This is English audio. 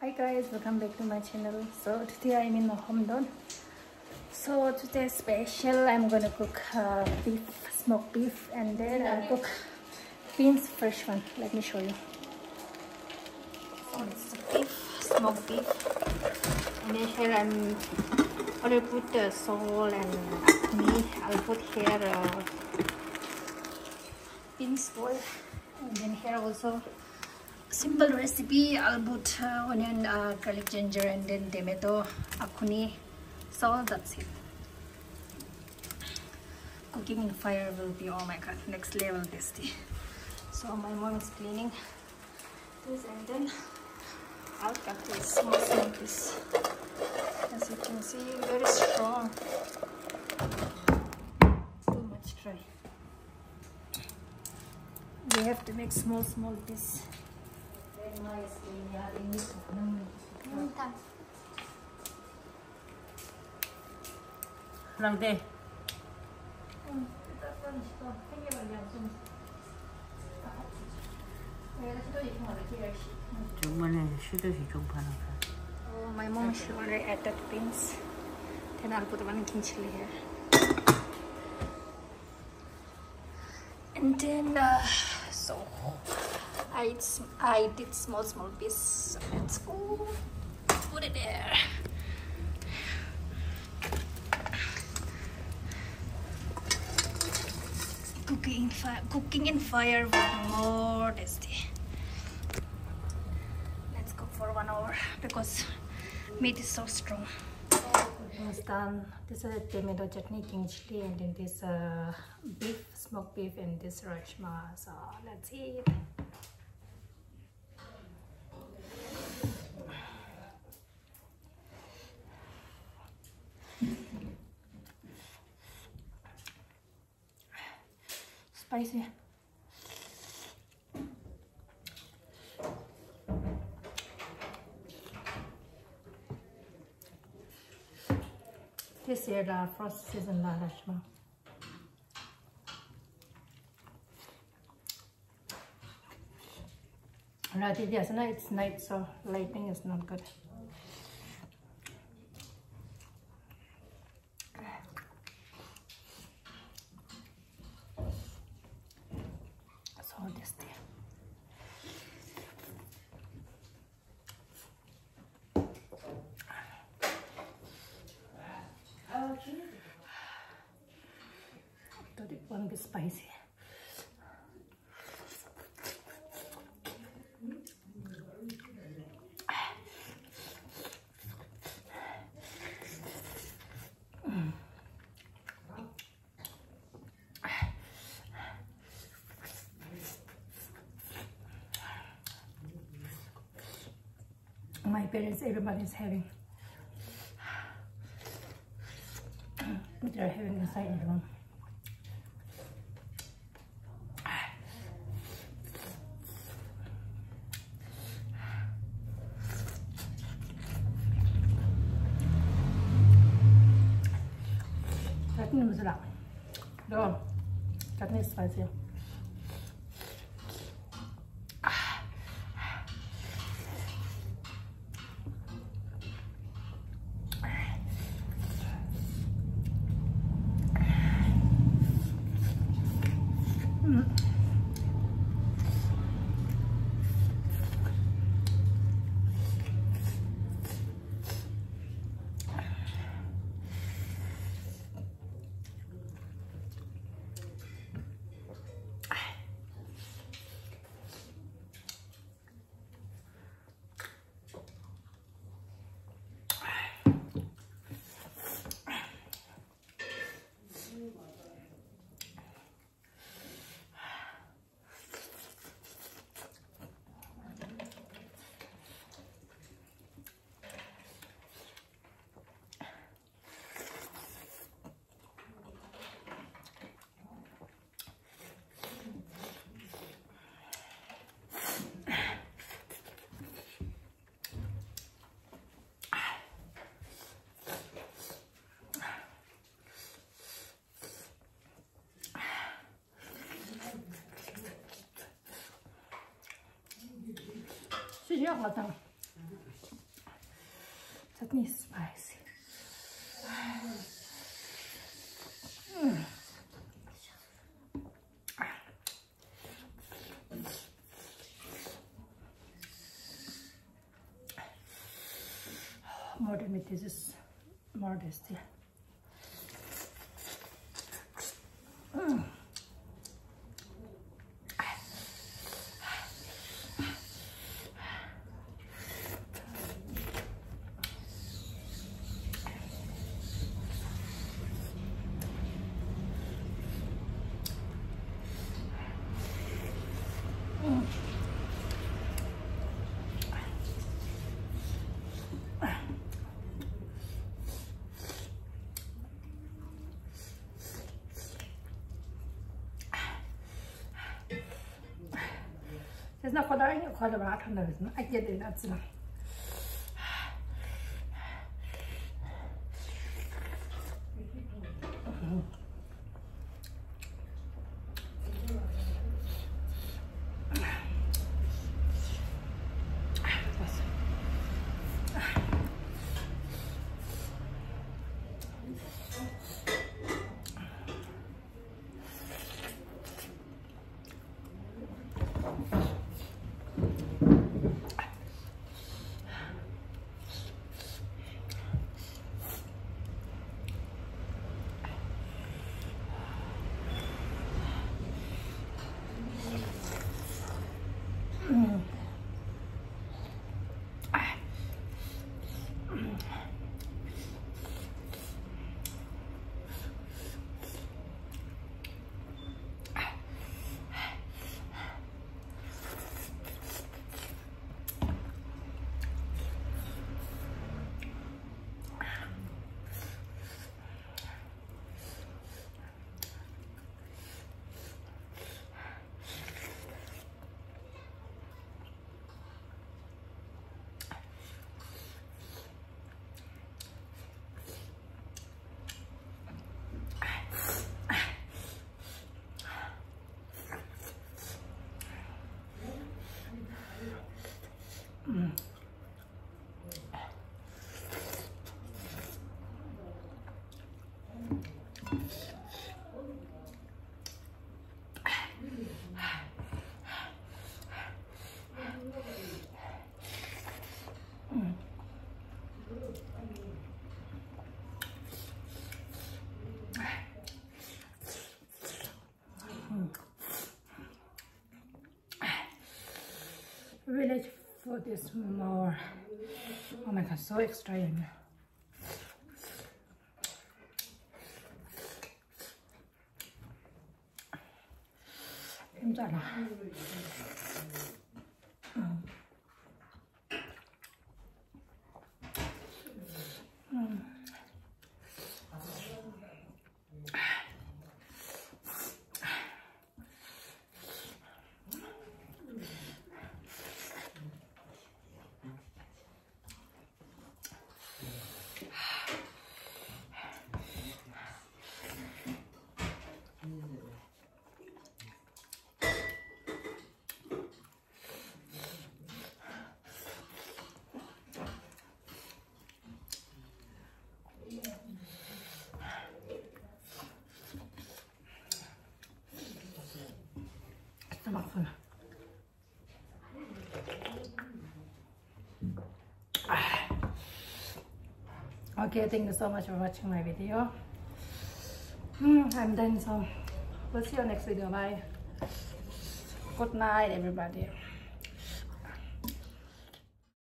Hi guys, welcome back to my channel. So today I'm in Hamdon. So today special, I'm gonna cook beef, smoked beef, and then I'll cook beans, fresh one. Let me show you. So it's beef, smoked beef, and then here I'll put the salt and meat. I'll put here beans boil, and then here also simple recipe. I'll put onion, garlic, ginger, and then tomato, akuni, salt. That's it. Cooking in fire will be, oh my god, next level tasty. So my mom is cleaning this, and then I'll cut this small piece. As you can see, very strong. Too much dry. We have to make small piece. Rangde. Oh, my mom should already added beans. Then I'll put one king chili here. And then so I did small piece. So let's go put it there. Cooking in fire will be more tasty. Let's cook for 1 hour because meat is so strong. It's done. This is a tomato chutney, king chili, and then this beef, smoked beef, and this rajma. So let's eat. Spicy. This year the frost season la Rajma. Rati yes, no, it's night, so lighting is not good. So this there. It won't be spicy. My parents, everybody's having. They're having the side one. Chutney is not. No, chutney is spicy. chutney is spicy. More than meat, this is more tasty. There's no color in your color out on those. I get it, that's enough. Village food is more, oh my god, so extreme. 힘들어. Okay, thank you so much for watching my video. I'm done, so we'll see you next video. Bye. Good night, everybody.